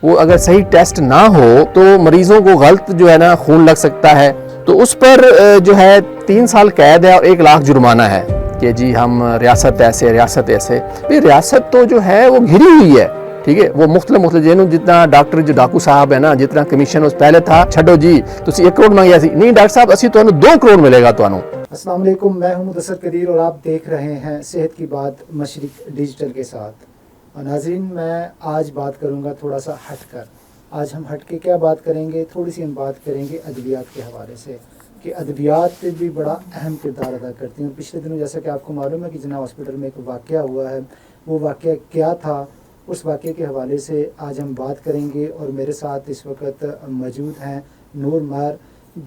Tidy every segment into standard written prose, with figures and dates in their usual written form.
وہ اگر صحیح ٹیسٹ نہ ہو تو مریضوں کو غلط جو ہے نا خون لگ سکتا ہے، تو اس پر جو ہے 3 سال قید ہے اور 1 لاکھ جرمانہ ہے کہ جی ہم ریاست ایسے ریاست تو جو ہے وہ گھری ہوئی ہے، ٹھیک ہے، وہ مختلف جنہوں جتنا ڈاکٹر جو ڈاکو صاحب ہے نا، جتنا کمیشن اس پہلے تھا چھڈو جی تسی 1 کروڑ منگیا سی، نہیں ڈاکٹر صاحب اسی تو 2 کروڑ ملے گا تو. السلام علیکم، میں ہوں مدثر قدیر اور آپ دیکھ رہے ہیں صحت کی بات مشرق ڈیجیٹل کے ساتھ. ناظرین، میں آج بات کروں گا تھوڑا سا ہٹ کر. آج ہم ہٹ کے کیا بات کریں گے؟ تھوڑی سی ہم بات کریں گے ادویات کے حوالے سے، کہ ادویات بھی بڑا اہم کردار ادا کرتی ہیں. پچھلے دنوں جیسا کہ آپ کو معلوم ہے کہ جناح ہاسپٹل میں ایک واقعہ ہوا ہے، وہ واقعہ کیا تھا، اس واقعے کے حوالے سے آج ہم بات کریں گے. اور میرے ساتھ اس وقت موجود ہیں نور ماہر،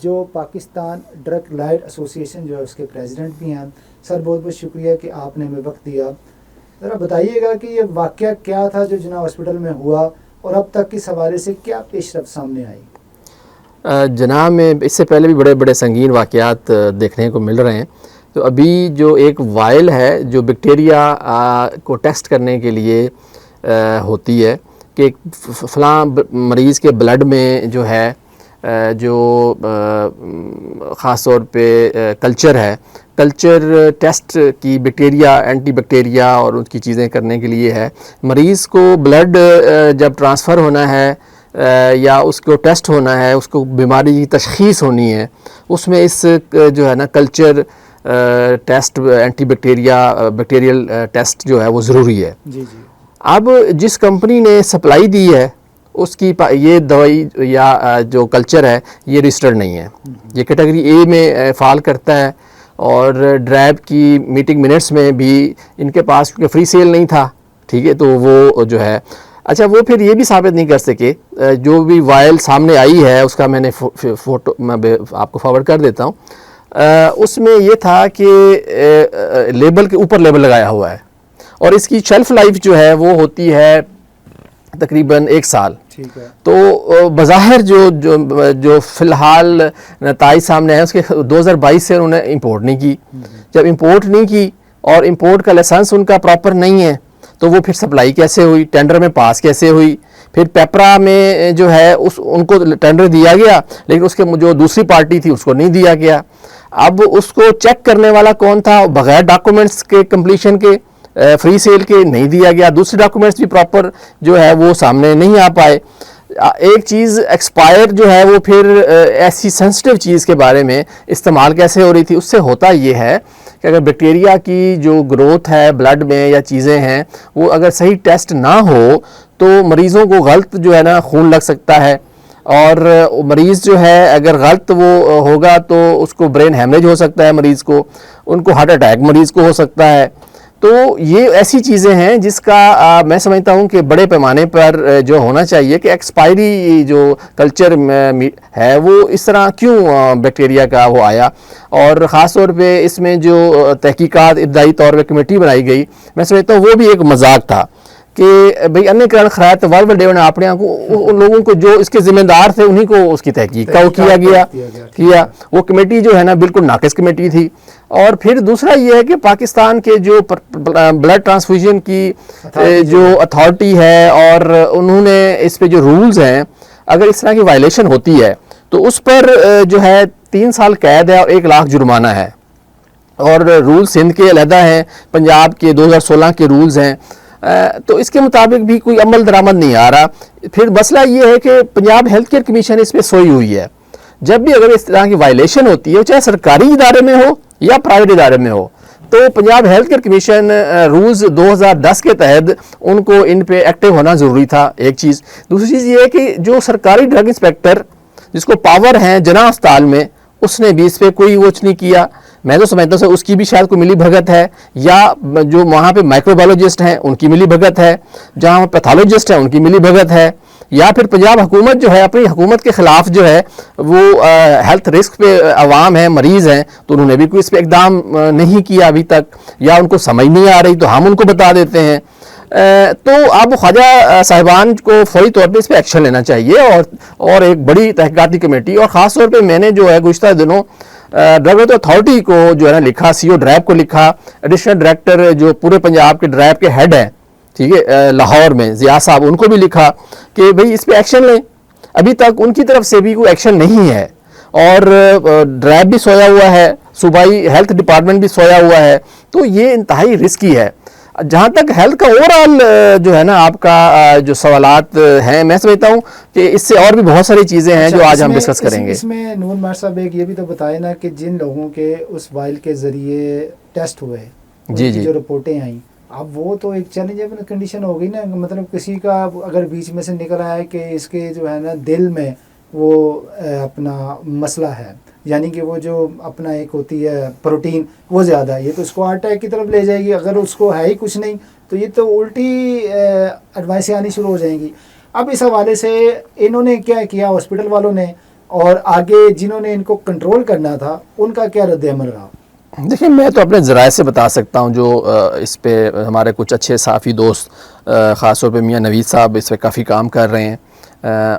جو پاکستان ڈرگ لائٹ ایسوسی ایشن جو ہے اس کے پریزیڈنٹ بھی ہیں. سر بہت بہت شکریہ کہ آپ نے ہمیں وقت دیا. ذرا بتائیے گا کہ یہ واقعہ کیا تھا جو جناح ہاسپٹل میں ہوا، اور اب تک اس حوالے سے کیا پیش رفت سامنے آئی؟ جناح میں اس سے پہلے بھی بڑے سنگین واقعات دیکھنے کو مل رہے ہیں. تو ابھی جو ایک وائل ہے جو بیکٹیریا کو ٹیسٹ کرنے کے لیے ہوتی ہے کہ فلاں مریض کے بلڈ میں جو ہے جو خاص طور پہ کلچر ہے، کلچر ٹیسٹ کی بیکٹیریا، اینٹی بیکٹیریا اور ان کی چیزیں کرنے کے لیے ہے. مریض کو بلڈ جب ٹرانسفر ہونا ہے یا اس کو ٹیسٹ ہونا ہے، اس کو بیماری کی تشخیص ہونی ہے، اس میں اس جو ہے نا culture test, antibacterial test جو ہے وہ ضروری ہے. جی جی. اب جس کمپنی نے سپلائی دی ہے اس کی یہ دوائی یا جو کلچر ہے یہ رجسٹرڈ نہیں ہے، یہ کیٹیگری اے میں فال کرتا ہے. اور ڈرائب کی میٹنگ منٹس میں بھی ان کے پاس کیونکہ فری سیل نہیں تھا، ٹھیک ہے، تو وہ جو ہے اچھا وہ پھر یہ بھی ثابت نہیں کر سکے. جو بھی وائل سامنے آئی ہے اس کا میں نے فوٹو میں آپ کو فارورڈ کر دیتا ہوں. اس میں یہ تھا کہ لیبل کے اوپر لیبل لگایا ہوا ہے اور اس کی شیلف لائف جو ہے وہ ہوتی ہے تقریباً 1 سال. تو بظاہر جو فی الحال نتائج سامنے آئے اس کے 2022 سے انہوں نے امپورٹ نہیں کی. جب امپورٹ نہیں کی اور امپورٹ کا لائسنس ان کا پراپر نہیں ہے تو وہ پھر سپلائی کیسے ہوئی، ٹینڈر میں پاس کیسے ہوئی؟ پھر پیپرا میں جو ہے ان کو ٹینڈر دیا گیا لیکن اس کے جو دوسری پارٹی تھی اس کو نہیں دیا گیا. اب اس کو چیک کرنے والا کون تھا؟ بغیر ڈاکومنٹس کے کمپلیشن کے، فری سیل کے نہیں دیا گیا. دوسرے ڈاکومنٹس بھی پراپر جو ہے وہ سامنے نہیں آ پائے. ایک چیز ایکسپائر جو ہے وہ پھر ایسی سینسٹیو چیز کے بارے میں استعمال کیسے ہو رہی تھی؟ اس سے ہوتا یہ ہے کہ اگر بیکٹیریا کی جو گروتھ ہے بلڈ میں یا چیزیں ہیں وہ اگر صحیح ٹیسٹ نہ ہو تو مریضوں کو غلط جو ہے نا خون لگ سکتا ہے. اور مریض جو ہے اگر غلط وہ ہوگا تو اس کو برین ہیمریج ہو سکتا ہے، مریض کو، ان کو ہارٹ اٹیک مریض کو ہو سکتا ہے. تو یہ ایسی چیزیں ہیں جس کا میں سمجھتا ہوں کہ بڑے پیمانے پر جو ہونا چاہیے کہ ایکسپائری جو کلچر ہے وہ اس طرح کیوں بیکٹیریا کا وہ آیا. اور خاص طور پہ اس میں جو تحقیقات ابتدائی طور پہ کمیٹی بنائی گئی، میں سمجھتا ہوں وہ بھی ایک مذاق تھا کہ بھئی انیہ کرن خرائط ورلڈ ڈے نے اپنے ان لوگوں کو جو اس کے ذمہ دار تھے انہی کو اس کی تحقیق کا وہ کیا. وہ کمیٹی جو ہے نا بالکل ناقص کمیٹی تھی. اور پھر دوسرا یہ ہے کہ پاکستان کے جو بلڈ ٹرانسفیوژن کی جو اتھارٹی ہے اور انہوں نے اس پہ جو رولز ہیں، اگر اس طرح کی وائلیشن ہوتی ہے تو اس پر جو ہے 3 سال قید ہے اور 1 لاکھ جرمانہ ہے. اور رول سندھ کے علیحدہ ہیں، پنجاب کے 2016 کے رولز ہیں، تو اس کے مطابق بھی کوئی عمل درآمد نہیں آ رہا. پھر مسئلہ یہ ہے کہ پنجاب ہیلتھ کیئر کمیشن اس پہ سوئی ہوئی ہے. جب بھی اگر اس طرح کی وائلیشن ہوتی ہے چاہے سرکاری ادارے میں ہو یا پرائیویٹ ادارے میں ہو تو Punjab health care commission rules 2010 کے تحت ان کو ان پہ ایکٹیو ہونا ضروری تھا. ایک چیز. دوسری چیز یہ ہے کہ جو سرکاری ڈرگ انسپیکٹر جس کو پاور ہیں جناح اسپتال میں، اس نے بھی اس پہ کوئی ووچ نہیں کیا. میں تو سمجھتا ہوں اس کی بھی شاید کوئی ملی بھگت ہے، یا جو وہاں پہ مائکرو بایولوجسٹ ہیں ان کی ملی بھگت ہے، جہاں پیتھولوجسٹ ہیں ان کی ملی بھگت ہے، یا پھر پنجاب حکومت جو ہے اپنی حکومت کے خلاف جو ہے وہ ہیلتھ رسک پہ عوام ہیں، مریض ہیں، تو انہوں نے بھی کوئی اس پہ اقدام نہیں کیا ابھی تک، یا ان کو سمجھ نہیں آ رہی تو ہم ان کو بتا دیتے ہیں. تو اب خواجہ صاحبان کو فوری طور پہ اس پہ ایکشن لینا چاہیے اور ایک بڑی تحقیقاتی کمیٹی. اور خاص طور پہ میں نے جو ہے گزشتہ دنوں ڈرگ اتھارٹی کو جو ہے نا لکھا، سی او ڈرائب کو لکھا، ایڈیشنل ڈائریکٹر جو پورے پنجاب کے ڈرائب کے ہیڈ ہیں ٹھیک ہے، لاہور میں ضیاء صاحب، ان کو بھی لکھا کہ بھئی اس پہ ایکشن لیں. ابھی تک ان کی طرف سے بھی کوئی ایکشن نہیں ہے. اور ڈرائب بھی سویا ہوا ہے، صوبائی ہیلتھ ڈپارٹمنٹ بھی سویا ہوا ہے. تو یہ انتہائی رسکی ہے. جہاں تک ہیلتھ کا اوور آل جو ہے نا آپ کا جو سوالات ہیں، میں سمجھتا ہوں کہ اس سے اور بھی بہت ساری چیزیں ہیں جو آج ہم ڈسکس کریں گے. اس میں نور مار صاحب ایک یہ بھی تو بتائے نا کہ جن لوگوں کے اس وائل کے ذریعے ٹیسٹ ہوئے، جی جی، جو رپورٹیں آئیں، اب وہ تو ایک چیلنجیبل کنڈیشن ہو گئی نا. مطلب کسی کا اگر بیچ میں سے نکل آیا کہ اس کے جو ہے نا دل میں وہ اپنا مسئلہ ہے، یعنی کہ وہ جو اپنا ایک ہوتی ہے پروٹین وہ زیادہ ہے، یہ تو اس کو ہارٹ اٹیک کی طرف لے جائے گی. اگر اس کو ہے ہی کچھ نہیں تو یہ تو الٹی ایڈوائسیں آنی شروع ہو جائیں گی. اب اس حوالے سے انہوں نے کیا کیا ہاسپٹل والوں نے، اور آگے جنہوں نے ان کو کنٹرول کرنا تھا ان کا کیا رد عمل رہا؟ دیکھیں، میں تو اپنے ذرائع سے بتا سکتا ہوں، جو اس پہ ہمارے کچھ اچھے صحافی دوست، خاص طور پہ میاں نوید صاحب اس پہ کافی کام کر رہے ہیں.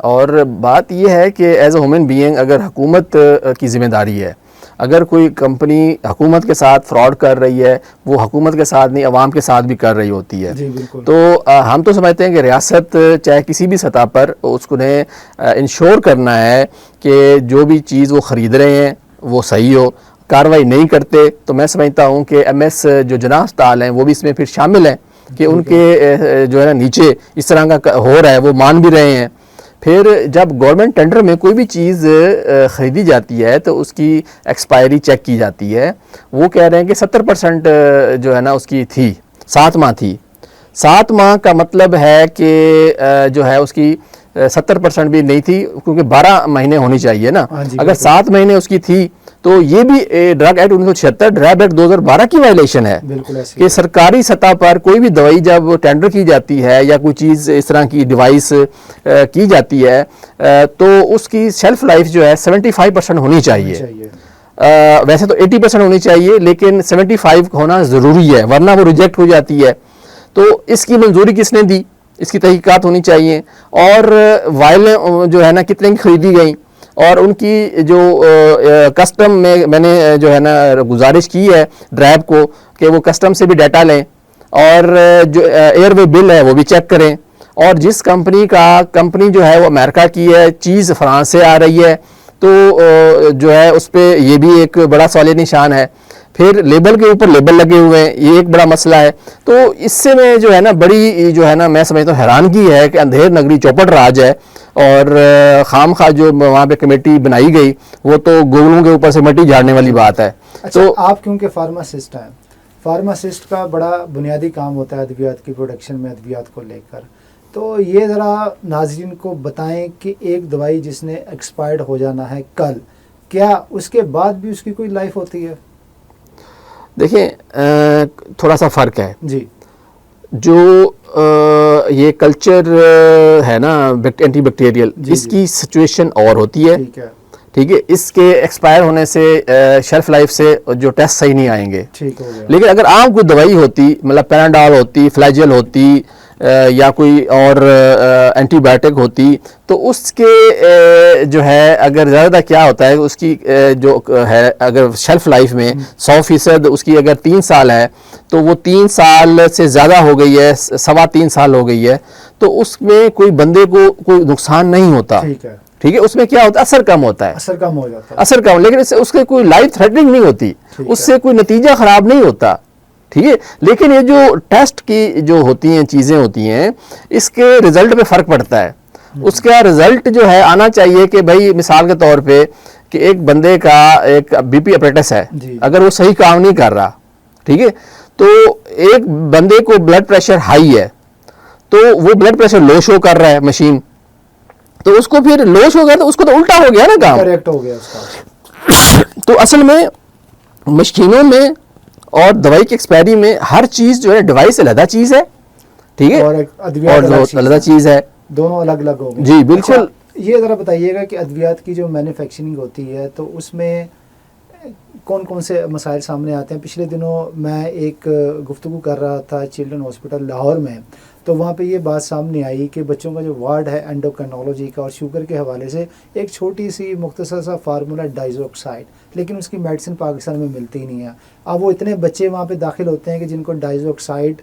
اور بات یہ ہے کہ ایز اے ہیومن بینگ اگر حکومت کی ذمہ داری ہے، اگر کوئی کمپنی حکومت کے ساتھ فراڈ کر رہی ہے، وہ حکومت کے ساتھ نہیں عوام کے ساتھ بھی کر رہی ہوتی ہے. جی بالکل. تو ہم تو سمجھتے ہیں کہ ریاست چاہے کسی بھی سطح پر اس کو نے انشور کرنا ہے کہ جو بھی چیز وہ خرید رہے ہیں وہ صحیح ہو. کارروائی نہیں کرتے تو میں سمجھتا ہوں کہ ایم ایس جو جناح اسپتال ہیں وہ بھی اس میں پھر شامل ہیں کہ ان کے جو ہے نا نیچے اس طرح کا ہو رہا ہے، وہ مان بھی رہے ہیں. پھر جب گورنمنٹ ٹینڈر میں کوئی بھی چیز خریدی جاتی ہے تو اس کی ایکسپائری چیک کی جاتی ہے. وہ کہہ رہے ہیں کہ 70% جو ہے نا اس کی تھی، 7 ماہ تھی. 7 ماہ کا مطلب ہے کہ جو ہے اس کی 70% بھی نہیں تھی، کیونکہ 12 مہینے ہونی چاہیے نا. اگر 7 مہینے اس کی تھی تو یہ بھی ڈرگ ایکٹ 1976 ڈرگ ایکٹ 2012 کی وائلیشن ہے کہ سرکاری سطح پر کوئی بھی دوائی جب ٹینڈر کی جاتی ہے یا کوئی چیز اس طرح کی ڈیوائس کی جاتی ہے تو اس کی شیلف لائف جو ہے 75% ہونی چاہیے. ویسے تو 80% ہونی چاہیے، لیکن 75 ہونا ضروری ہے ورنہ وہ ریجیکٹ ہو جاتی ہے. تو اس کی منظوری کس نے دی، اس کی تحقیقات ہونی چاہیے. اور وائلیں جو ہے نا کتنے کی خریدی گئیں، اور ان کی جو کسٹم میں نے جو ہے نا گزارش کی ہے ڈرائب کو کہ وہ کسٹم سے بھی ڈیٹا لیں، اور جو ایئر وے بل ہے وہ بھی چیک کریں. اور جس کمپنی جو ہے وہ امریکہ کی ہے، چیز فرانس سے آ رہی ہے، تو جو ہے اس پہ یہ بھی ایک بڑا سوال نشان ہے. پھر لیبل کے اوپر لیبل لگے ہوئے ہیں، یہ ایک بڑا مسئلہ ہے. تو اس سے میں جو ہے نا بڑی جو ہے نا میں سمجھتا ہوں حیرانگی ہے کہ اندھیر نگری چوپٹ راج ہے. اور خام خواہ جو وہاں پہ کمیٹی بنائی گئی وہ تو گوگلوں کے اوپر سے مٹی جھاڑنے والی بات ہے. اچھا، تو آپ کیونکہ فارماسسٹ ہیں، فارماسسٹ کا بڑا بنیادی کام ہوتا ہے ادویات کی پروڈکشن میں ادویات کو لے کر، تو یہ ذرا ناظرین کو بتائیں کہ ایک دوائی جس نے ایکسپائرڈ ہو جانا ہے کل، کیا اس کے بعد بھی اس کی کوئی لائف ہوتی ہے؟ دیکھیں تھوڑا سا فرق ہے. جی. جو یہ کلچر ہے نا اینٹی بیکٹیریل، اس کی سچویشن اور ہوتی ہے. ٹھیک ہے، اس کے ایکسپائر ہونے سے شیلف لائف سے جو ٹیسٹ صحیح نہیں آئیں گے. لیکن اگر عام کوئی دوائی ہوتی، مطلب پیناڈول ہوتی، فلیجل ہوتی، یا کوئی اور اینٹی بایوٹک ہوتی، تو اس کے جو ہے اگر زیادہ کیا ہوتا ہے اس کی جو ہے اگر شیلف لائف میں 100% اس کی اگر 3 سال ہے تو وہ 3 سال سے زیادہ ہو گئی ہے، 3.25 سال ہو گئی ہے، تو اس میں کوئی بندے کو کوئی نقصان نہیں ہوتا. ٹھیک ہے، اس میں کیا ہوتا ہے، اثر کم ہوتا ہے، اثر کم ہو جاتا ہے، اثر کم، لیکن اس کے کوئی لائف تھریٹنگ نہیں ہوتی، اس سے کوئی نتیجہ خراب نہیں ہوتا. ٹھیک ہے، لیکن یہ جو ٹیسٹ کی جو ہوتی ہیں چیزیں ہوتی ہیں، اس کے رزلٹ پہ فرق پڑتا ہے. اس کا رزلٹ جو ہے آنا چاہیے کہ بھائی مثال کے طور پہ کہ ایک بندے کا ایک بی پی اپریٹس ہے، اگر وہ صحیح کام نہیں کر رہا، ٹھیک ہے، تو ایک بندے کو بلڈ پریشر ہائی ہے تو وہ بلڈ پریشر لو شو کر رہا ہے مشین، تو اس کو پھر لو شو گیا تو اس کو تو الٹا ہو گیا نا کام، کریکٹ ہو گیا اس کا. تو اصل میں مشینوں میں اور دوائی کی ایکسپائری میں ہر چیز جو ہے ڈیوائس علیحدہ چیز ہے، ٹھیک ہے، اور علیحدہ چیز ہے، دونوں الگ الگ ہو گئے. جی بالکل. یہ ذرا بتائیے گا کہ ادویات کی جو مینوفیکچرنگ ہوتی ہے تو اس میں کون کون سے مسائل سامنے آتے ہیں؟ پچھلے دنوں میں ایک گفتگو کر رہا تھا چلڈرن ہاسپٹل لاہور میں، تو وہاں پہ یہ بات سامنے آئی کہ بچوں کا جو وارڈ ہے اینڈوکرینالوجی کا اور شوگر کے حوالے سے ایک چھوٹی سی مختصر سا فارمولا ڈائزوکسائڈ، لیکن اس کی میڈیسن پاکستان میں ملتی ہی نہیں ہے. اب وہ اتنے بچے وہاں پہ داخل ہوتے ہیں کہ جن کو ڈائزوکسائڈ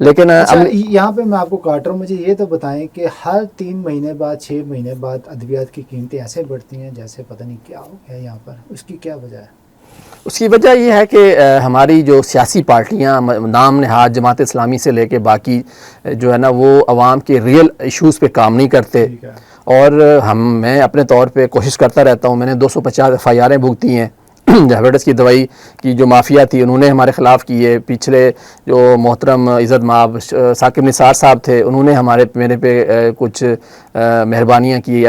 لیکن اچھا یہاں پہ میں آپ کو کاٹ رہا ہوں، مجھے یہ تو بتائیں کہ ہر 3 مہینے بعد 6 مہینے بعد ادویات کی قیمتیں ایسے بڑھتی ہیں جیسے پتہ نہیں کیا ہو گیا یہاں پر، اس کی کیا وجہ ہے؟ اس کی وجہ یہ ہے کہ ہماری جو سیاسی پارٹیاں نام نہاد جماعت اسلامی سے لے کے باقی جو ہے نا وہ عوام کے ریئل ایشوز پہ کام نہیں کرتے. اور میں اپنے طور پہ کوشش کرتا رہتا ہوں. میں نے 250 FIR بھگتی ہیں. ہیپیٹس کی دوائی کی جو مافیا تھی انہوں نے ہمارے خلاف کی ہے. پچھلے جو محترم عزت مآب ثاقب نثار صاحب تھے انہوں نے میرے پہ کچھ مہربانیاں کی.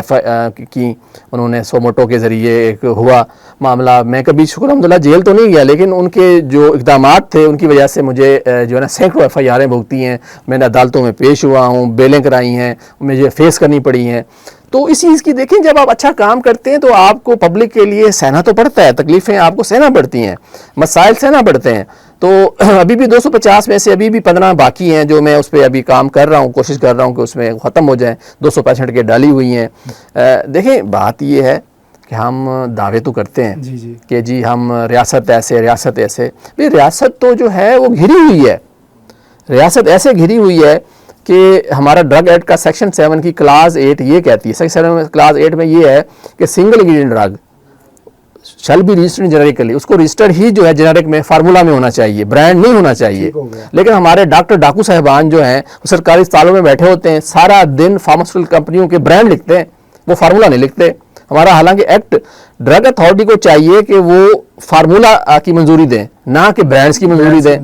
انہوں نے سوموٹو کے ذریعے ایک ہوا معاملہ. میں کبھی شکر الحمدللہ جیل تو نہیں گیا، لیکن ان کے جو اقدامات تھے ان کی وجہ سے مجھے جو ہے نا سینکڑوں FIR بھگتی ہیں. میں نے عدالتوں میں پیش ہوا ہوں، بیلیں کرائی ہیں، مجھے فیس کرنی پڑی ہیں. تو اس چیز کی دیکھیں جب آپ اچھا کام کرتے ہیں تو آپ کو پبلک کے لیے سہنا تو پڑتا ہے، تکلیفیں آپ کو سہنا پڑتی ہیں، مسائل سہنا پڑتے ہیں. تو ابھی بھی 250 میں سے ابھی بھی 15 باقی ہیں جو میں اس پہ ابھی کام کر رہا ہوں، کوشش کر رہا ہوں کہ اس میں ختم ہو جائیں. 265 کے ڈالی ہوئی ہیں. دیکھیں بات یہ ہے کہ ہم دعوے تو کرتے ہیں کہ جی ہم ریاست ایسے ریاست ایسے. بھی ریاست تو جو ہے وہ گھری ہوئی ہے. ریاست ایسے گھری ہوئی ہے کہ ہمارا ڈرگ ایکٹ کا سیکشن 7 کی کلاس 8 یہ کہتی ہے، سیکشن 7 کلاس 8 میں یہ ہے کہ سنگل انگریڈینٹ ڈرگ شل بی رجسٹرڈ جنریکلی. اس کو رجسٹرڈ ہی جو ہے جنرک میں فارمولا میں ہونا چاہیے، برانڈ نہیں ہونا چاہیے. لیکن ہمارے ڈاکٹر ڈاکو صاحبان جو ہیں وہ سرکاری اسپتالوں میں بیٹھے ہوتے ہیں، سارا دن فارماسیوٹیکل کمپنیوں کے برانڈ لکھتے ہیں، وہ فارمولا نہیں لکھتے. ہمارا حالانکہ ایکٹ ڈرگ اتھارٹی کو چاہیے کہ وہ فارمولا کی منظوری دیں، نہ کہ برانڈز کی منظوری دیں.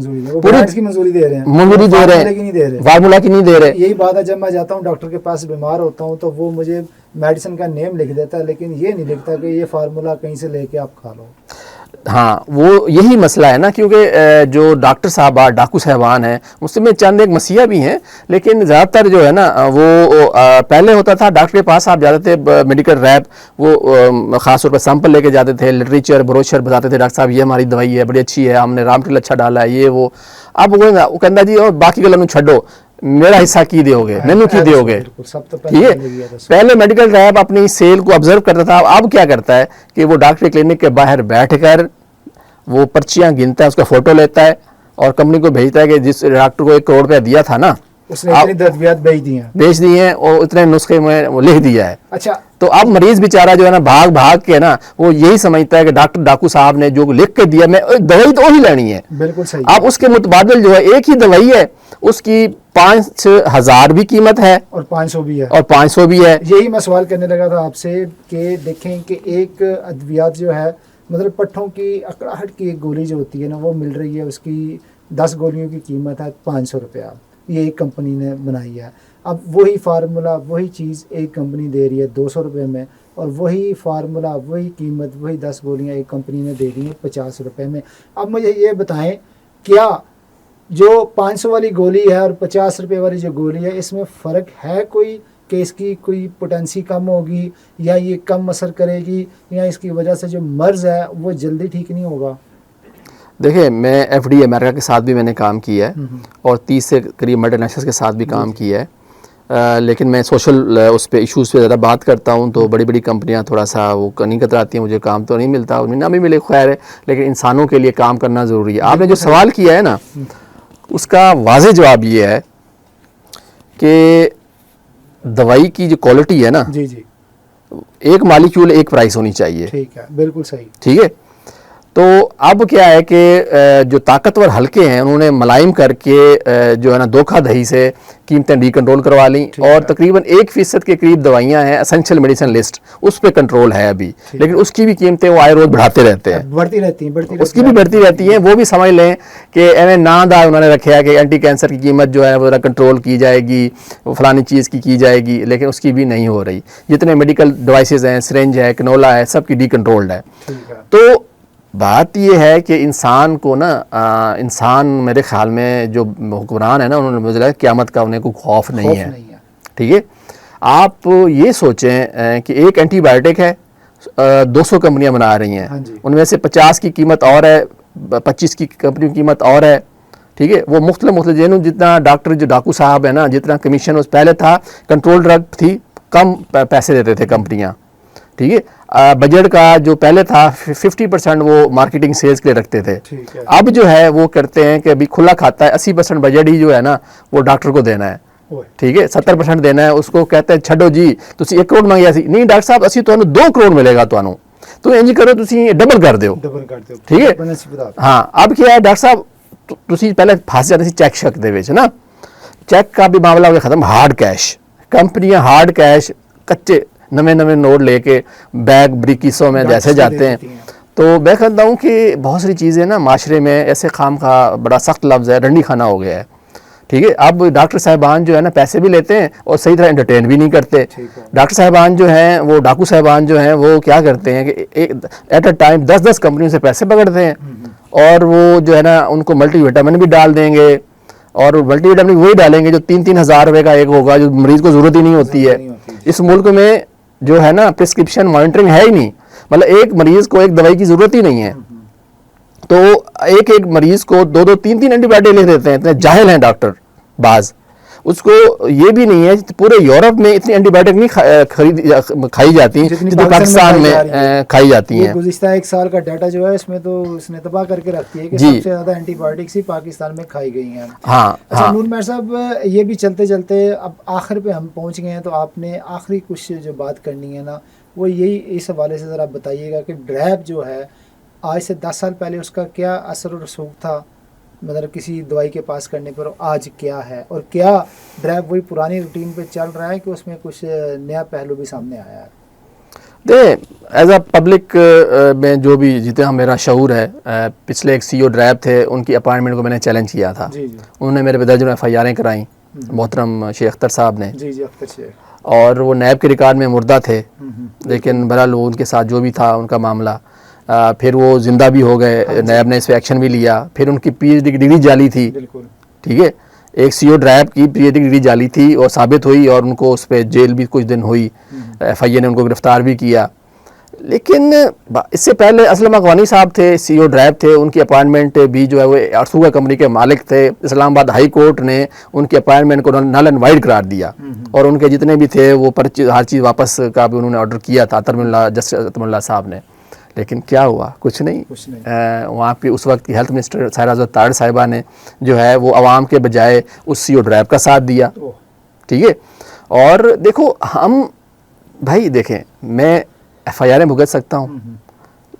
برانڈز کی منظوری دے رہے ہیں، منظوری دے رہے ہیں، فارمولا کی نہیں دے رہے. یہی بات ہے جب میں جاتا ہوں ڈاکٹر کے پاس بیمار ہوتا ہوں تو وہ مجھے میڈیسن کا نیم لکھ دیتا ہے، لیکن یہ نہیں لکھتا کہ یہ فارمولا کہیں سے لے کے آپ کھا لو. ہاں وہ یہی مسئلہ ہے نا، کیونکہ جو ڈاکٹر صاحبان ڈاکو صاحبان ہیں اس میں چند ایک مسیحا بھی ہیں، لیکن زیادہ تر جو ہے نا وہ پہلے ہوتا تھا ڈاکٹر کے پاس آپ جاتے تھے میڈیکل ریپ، وہ خاص طور پر سیمپل لے کے جاتے تھے، لٹریچر بروشر بتاتے تھے، ڈاکٹر صاحب یہ ہماری دوائی ہے بڑی اچھی ہے، ہم نے رام ٹل اچھا ڈالا ہے یہ وہ. اب وہ کہنا جی اور باقی گلوں چھڈو، میرا حصہ کی دیو گے، مینو کی دیو گے. ٹھیک ہے، پہلے میڈیکل ریپ اپنی سیل کو آبزرو کرتا تھا. اب کیا کرتا ہے کہ وہ ڈاکٹر کلینک کے باہر بیٹھ کر وہ پرچیاں گنتا ہے، اس کا فوٹو لیتا ہے اور کمپنی کو بھیجتا ہے کہ جس ڈاکٹر کو 1 کروڑ روپیہ دیا تھا نا اس نے اتنی ادویات بیچ دی ہیں اور اتنے نسخے میں وہ لکھ دیا ہے. اچھا تو اب مریض بیچارہ جو ہے نا بھاگ کے نا وہ یہی سمجھتا ہے کہ ڈاکٹر ڈاکو صاحب نے جو لکھ کے دیا میں دوائی تو وہی لینی ہے. بالکل صحیح. اب اس کے متبادل جو ہے ایک ہی دوائی ہے، اس کی 5,000 بھی قیمت ہے اور 500 بھی ہے اور 500 بھی ہے. یہی میں سوال کرنے لگا تھا آپ سے کہ دیکھیں کہ ایک ادویات جو ہے مطلب پٹھوں کی اکڑاہٹ کی ایک گولی جو ہوتی ہے نا وہ مل رہی ہے، اس کی 10 گولیوں کی قیمت ہے 500 روپیہ. یہ ایک کمپنی نے بنائی ہے. اب وہی فارمولا وہی چیز ایک کمپنی دے رہی ہے 200 روپے میں، اور وہی فارمولا وہی قیمت وہی 10 گولیاں ایک کمپنی نے دے دی ہیں 50 روپے میں. اب مجھے یہ بتائیں کیا جو 500 والی گولی ہے اور 50 روپے والی جو گولی ہے اس میں فرق ہے کوئی، کہ اس کی کوئی پوٹینسی کم ہوگی یا یہ کم اثر کرے گی یا اس کی وجہ سے جو مرض ہے وہ جلدی ٹھیک نہیں ہوگا؟ دیکھیں میں FDA امریکہ کے ساتھ بھی میں نے کام کیا ہے اور 30 سے قریب ملٹی نیشنلز کے ساتھ بھی کام کیا ہے. لیکن میں سوشل اس پہ ایشوز پہ زیادہ بات کرتا ہوں تو بڑی بڑی کمپنیاں تھوڑا سا وہ نہیں کتراتی ہیں، مجھے کام تو نہیں ملتا، انہیں نہ بھی ملے خیر ہے، لیکن انسانوں کے لیے کام کرنا ضروری ہے. آپ نے جو سوال کیا ہے نا اس کا واضح جواب یہ ہے کہ دوائی کی جو کوالٹی ہے نا جی جی ایک مالیکیول ایک پرائس ہونی چاہیے. ٹھیک ہے، بالکل صحیح. ٹھیک ہے، تو اب کیا ہے کہ جو طاقتور حلقے ہیں انہوں نے ملائم کر کے جو ہے نا دھوکہ دہی سے قیمتیں ڈی کنٹرول کروا لیں، اور تقریباً 1% کے قریب دوائیاں ہیں اسینشل میڈیسن لسٹ، اس پہ کنٹرول ہے ابھی، لیکن اس کی بھی قیمتیں وہ آئے روز بڑھاتے رہتے ہیں، بڑھتی رہتی ہیں اس کی بھی بڑھتی رہتی ہیں. وہ بھی سمجھ لیں کہ نام دا انہوں نے رکھا ہے کہ اینٹی کینسر کی قیمت جو ہے وہ کنٹرول کی جائے گی، وہ فلانی چیز کی جائے گی، لیکن اس کی بھی نہیں ہو رہی. جتنے میڈیکل ڈیوائسز ہیں، سرنج ہے، کنولا ہے، سب کی ڈی کنٹرولڈ ہے. تو بات یہ ہے کہ انسان کو نا انسان میرے خیال میں جو حکمران ہے نا انہوں نے مجھے لگا قیامت کا انہیں کوئی خوف نہیں ہے. ٹھیک ہے، آپ یہ سوچیں کہ ایک اینٹی بائیوٹک ہے 200 کمپنیاں بنا رہی ہیں، ان میں سے 50 کی قیمت اور ہے، 25 کی کمپنی کی قیمت اور ہے. ٹھیک ہے، وہ مختلف جتنا ڈاکٹر جو ڈاکو صاحب ہے نا جتنا کمیشن اس پہلے تھا، کنٹرول ڈرگ تھی، کم پیسے دیتے تھے کمپنیاں. ٹھیک ہے. بجٹ کا جو پہلے تھا 50% وہ مارکیٹنگ سیلز کے لیے رکھتے تھے, اب جو ہے وہ کرتے ہیں کہ ابھی کھلا کھاتا ہے 80% بجٹ ہی جو ہے نا وہ ڈاکٹر کو دینا ہے, ٹھیک ہے, 70% دینا ہے. اس کو کہتے ہیں چھڈو جی تسی 1 کروڑ منگیا سی, نہیں ڈاکٹر صاحب اسی تمہیں 2 کروڑ ملے گا تمہیں, تو انج کرو تسی ڈبل کر دیو, ٹھیک ہے. ہاں اب کیا ہے ڈاکٹر صاحب تسی پہلے پھنس جاتے سی چیک شک دے وچ نا, چیک کا بھی معاملہ ہو گیا ختم. ہارڈ کیش, کمپنیاں ہارڈ کیش کچے نویں نوٹ لے کے بیگ بریکیسوں میں جیسے جاتے ہیں. تو میں کہتا ہوں کہ بہت ساری چیزیں نا معاشرے میں ایسے خام خواہ, بڑا سخت لفظ ہے, رنڈی کھانا ہو گیا ہے, ٹھیک ہے. اب ڈاکٹر صاحبان جو ہے نا پیسے بھی لیتے ہیں اور صحیح طرح انٹرٹین بھی نہیں کرتے. ڈاکٹر صاحبان جو ہیں وہ ڈاکو صاحبان جو ہیں وہ کیا کرتے ہیں کہ ایٹ اے ٹائم 10 کمپنیوں سے پیسے پکڑتے ہیں, اور وہ جو ہے نا ان کو ملٹی وٹامن بھی ڈال دیں گے, اور ملٹی وٹامن وہی ڈالیں گے جو 3-3 ہزار روپے کا ایک ہوگا, جو مریض کو ضرورت ہی نہیں ہوتی ہے. اس ملک میں جو ہے نا پرسکرپشن مانیٹرنگ ہے ہی نہیں, مطلب ایک مریض کو ایک دوائی کی ضرورت ہی نہیں ہے, تو ایک مریض کو 2-3 اینٹی بایوٹک لکھ دیتے ہیں. اتنے جاہل ہیں ڈاکٹر بعض, اس کو یہ بھی نہیں ہے پورے یورپ میں اتنی اینٹی بایوٹک نہیں کھائی جاتی ہیں جتنی پاکستان میں کھائی جاتی ہیں. گزشتہ 1 سال کا ڈیٹا جو ہے اس میں تو اس نے تباہ کر کے رکھتی ہے کہ سب سے زیادہ اینٹی بایوٹکس ہی پاکستان میں کھائی گئی ہیں. اچھا نور مہر صاحب, یہ بھی چلتے چلتے اب آخر پہ ہم پہنچ گئے ہیں, تو آپ نے آخری کچھ جو بات کرنی ہے نا وہ یہی, اس حوالے سے ذرا بتائیے گا کہ ڈریپ جو ہے آج سے 10 سال پہلے اس کا کیا اثر و رسوخ تھا, مطلب کسی دوائی کے پاس کرنے پر, آج کیا ہے, اور کیا ڈریپ وہی پرانی روٹین پہ چل رہا ہے کہ اس میں کچھ نیا پہلو بھی سامنے آیا ہے؟ ایز اے پبلک میں جو بھی جتنا میرا شعور ہے, پچھلے ایک CEO ڈریپ تھے, ان کی اپائنٹمنٹ کو میں نے چیلنج کیا تھا. انہوں نے میرے پہ درجن FIR کرائیں, محترم شیخ اختر صاحب نے, اختر شیخ, اور وہ نیب کے ریکارڈ میں مردہ تھے, لیکن بہرحال وہ ان کے ساتھ جو بھی تھا ان کا معاملہ, پھر وہ زندہ بھی ہو گئے, نیب نے اس پہ ایکشن بھی لیا. پھر ان کی PhD کی ڈگری جعلی تھی, ٹھیک ہے, ایک CEO ڈریپ کی PhD کی ڈگری جعلی تھی اور ثابت ہوئی, اور ان کو اس پہ جیل بھی کچھ دن ہوئی, FIA نے ان کو گرفتار بھی کیا. لیکن اس سے پہلے اسلم اقوانی صاحب تھے, CEO ڈریپ تھے, ان کی اپائنٹمنٹ بھی جو ہے وہ ارسوگا کمپنی کے مالک تھے. اسلام آباد ہائی کورٹ نے ان کی اپائنٹمنٹ کو نل اینڈ وائڈ قرار دیا, اور ان کے جتنے بھی تھے وہ ہر چیز واپس کا بھی انہوں نے آرڈر کیا تھا, جسٹس اتم اللہ صاحب نے. لیکن کیا ہوا, کچھ نہیں. وہاں پہ اس وقت کی ہیلتھ منسٹر سائرہ زہرا تارڑ صاحبہ نے جو ہے وہ عوام کے بجائے اس CEO ڈریپ کا ساتھ دیا, ٹھیک ہے. اور دیکھو ہم بھائی دیکھیں, میں FIR بھگت سکتا ہوں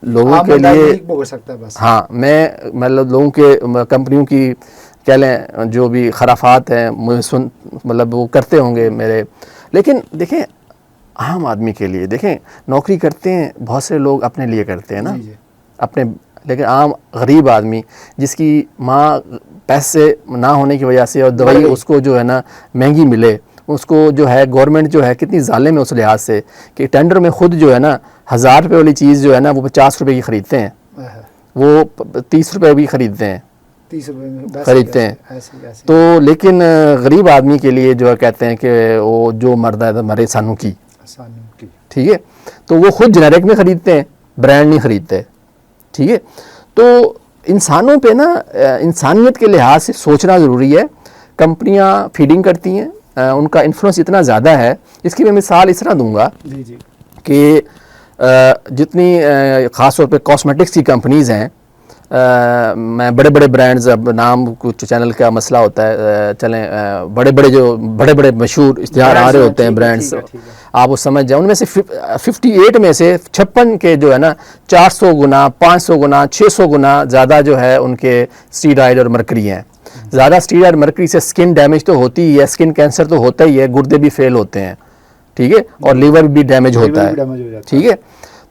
لوگوں کے لیے, ہاں میں مطلب لوگوں کے کمپنیوں کی کہہ لیں جو بھی خرافات ہیں مطلب وہ کرتے ہوں گے میرے, لیکن دیکھیں عام آدمی کے لیے, دیکھیں نوکری کرتے ہیں بہت سے لوگ اپنے لیے کرتے ہیں نا اپنے, لیکن عام غریب آدمی جس کی ماں پیسے نہ ہونے کی وجہ سے اور دوائی اس کو جو ہے نا مہنگی ملے, اس کو جو ہے گورنمنٹ جو ہے کتنی ظالم ہے اس لحاظ سے کہ ٹینڈر میں خود جو ہے نا 1000 روپے والی چیز جو ہے نا وہ 50 روپے کی خریدتے ہیں, وہ 30 روپے بھی خریدتے ہیں, تو لیکن غریب آدمی کے لیے جو ہے کہتے ہیں کہ وہ جو مرد ہے مرے سانو کی, ٹھیک ہے, تو وہ خود جنیرک میں خریدتے ہیں, برانڈ نہیں خریدتے, ٹھیک ہے. تو انسانوں پہ نا انسانیت کے لحاظ سے سوچنا ضروری ہے. کمپنیاں فیڈنگ کرتی ہیں, ان کا انفلوئنس اتنا زیادہ ہے. اس کی میں مثال اس طرح دوں گا کہ جتنی خاص طور پہ کاسمیٹکس کی کمپنیز ہیں, میں بڑے بڑے برانڈز, اب نام کچھ چینل کا مسئلہ ہوتا ہے, چلیں بڑے بڑے جو بڑے بڑے مشہور اشتہار آ رہے ہوتے ہیں برانڈز, آپ وہ سمجھ جائیں, ان میں سے 58 میں سے 56 کے جو ہے نا 400 گنا 500 گنا 600 گنا زیادہ جو ہے ان کے اسٹیرائڈ اور مرکری ہیں. زیادہ اسٹیرائڈ مرکری سے سکن ڈیمیج تو ہوتی ہی ہے, سکن کینسر تو ہوتا ہی ہے, گردے بھی فیل ہوتے ہیں, ٹھیک ہے, اور لیور بھی ڈیمیج ہوتا ہے, ٹھیک ہے.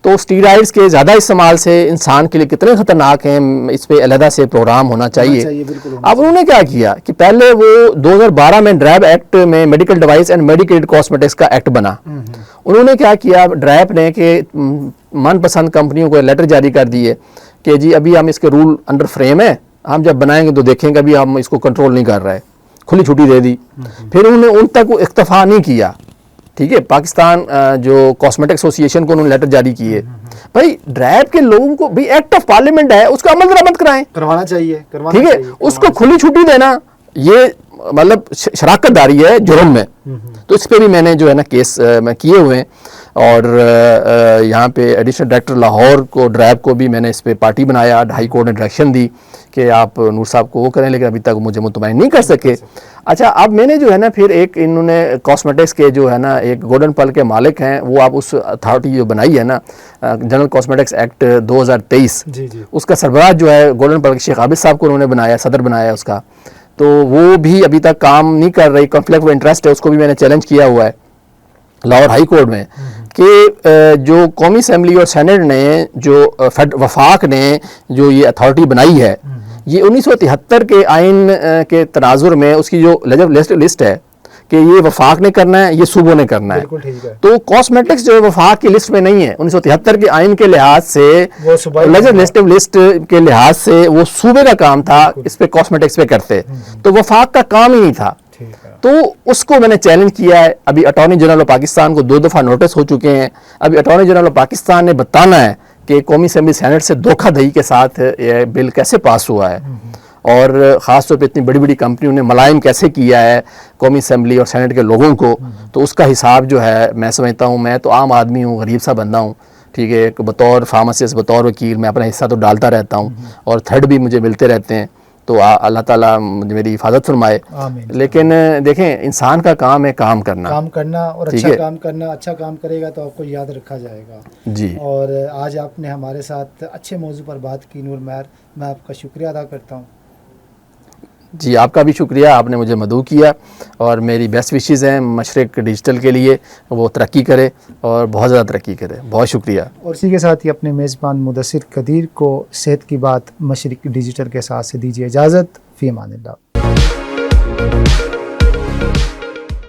تو اسٹیرائڈز کے زیادہ استعمال سے انسان کے لیے کتنے خطرناک ہیں, اس پہ علیحدہ سے پروگرام ہونا چاہیے. اب انہوں نے کیا کیا کہ پہلے وہ 2012 میں ڈریپ ایکٹ میں medical device and medicated cosmetics کا ایکٹ بنا. انہوں نے کیا کیا ڈریپ نے کہ من پسند کمپنیوں کو لیٹر جاری کر دیے کہ جی ابھی ہم اس کے رول انڈر فریم ہے, ہم جب بنائیں گے تو دیکھیں گے, ابھی ہم اس کو کنٹرول نہیں کر رہے, کھلی چھٹی دے دی. پھر انہوں نے ان تک وہ اکتفا نہیں کیا, ٹھیک ہے, پاکستان جو کاسمیٹک ایسوسیشن کو انہوں نے لیٹر جاری کیے. بھائی ڈریپ کے لوگوں کو بھی ایکٹ آف پارلیمنٹ ہے, اس کا عمل درآمد کروانا چاہیے, ٹھیک ہے, اس کو کھلی چھٹی دینا یہ مطلب شراکت داری ہے جرم میں. تو اس پہ بھی میں نے جو ہے نا کیس میں کیے ہوئے ہیں. اور یہاں پہ ایڈیشنل ڈائریکٹر لاہور کو ڈرائیو کو بھی میں نے اس پہ پارٹی بنایا، ہائی کورٹ نے ڈائریکشن دی کہ آپ نور صاحب کو وہ کریں، لیکن ابھی تک مجھے مطمئن نہیں کر سکے۔ اچھا اب میں نے جو ہے نا پھر ایک انہوں نے کاسمیٹکس کے جو ہے نا ایک گولڈن پل کے مالک ہیں، وہ آپ اس اتھارٹی جو بنائی ہے نا جنرل کاسمیٹکس ایکٹ 2023، جی جی اس کا سربراہ جو ہے گولڈن پل کے شیخ عابد صاحب کو انہوں نے بنایا، صدر بنایا اس کا، تو وہ بھی ابھی تک کام نہیں کر رہی، کنفلکٹ آف انٹرسٹ ہے، اس کو بھی میں نے چیلنج کیا ہوا ہے لاہور ہائی کورٹ میں کہ جو قومی اسمبلی اور سینٹ نے جو وفاق نے جو یہ اتھارٹی بنائی ہے، یہ 1973 کے آئین کے تناظر میں اس کی جو لسٹ ہے کہ یہ وفاق نے کرنا ہے، یہ صوبوں نے کرنا ہے، بالکل ٹھیک ہے، تو کاسمیٹکس جو ہے وفاق کی لسٹ میں نہیں ہے، 1973 کے آئین کے لحاظ سے وہ صوبائی لیجسلیٹو لسٹ کے لحاظ سے وہ صوبے کا کام تھا اس پہ کاسمیٹکس پہ کرتے، تو وفاق کا کام ہی نہیں تھا، ٹھیک ہے، تو اس کو میں نے چیلنج کیا ہے۔ ابھی اٹارنی جنرل آف پاکستان کو 2 دفعہ نوٹس ہو چکے ہیں، ابھی اٹارنی جنرل آف پاکستان نے بتانا ہے کہ قومی اسمبلی سینٹ سے دھوکہ دہی کے ساتھ یہ بل کیسے پاس ہوا ہے، اور خاص طور پہ اتنی بڑی بڑی کمپنیوں نے ملائم کیسے کیا ہے قومی اسمبلی اور سینٹ کے لوگوں کو، تو اس کا حساب جو ہے میں سمجھتا ہوں، میں تو عام آدمی ہوں، غریب سا بندہ ہوں، ٹھیک ہے، بطور فارماسسٹ، بطور وکیل میں اپنا حصہ تو ڈالتا رہتا ہوں، اور تھرڈ بھی مجھے ملتے رہتے ہیں، تو اللہ تعالیٰ میری حفاظت فرمائے۔ آمین۔ لیکن دیکھیں انسان کا کام ہے کام کرنا، اور ٹھیک اچھا ہے، کام کرنا، اچھا کام کرے گا تو آپ کو یاد رکھا جائے گا۔ جی، اور آج آپ نے ہمارے ساتھ اچھے موضوع پر بات کی نور مہر، میں آپ کا شکریہ ادا کرتا ہوں۔ جی آپ کا بھی شکریہ، آپ نے مجھے مدعو کیا، اور میری بیسٹ وشز ہیں مشرق ڈیجیٹل کے لیے، وہ ترقی کرے اور بہت زیادہ ترقی کرے، بہت شکریہ۔ اور اسی کے ساتھ ہی اپنے میزبان مدثر قدیر کو صحت کی بات مشرق ڈیجیٹل کے ساتھ سے دیجیے اجازت، فی امان اللہ۔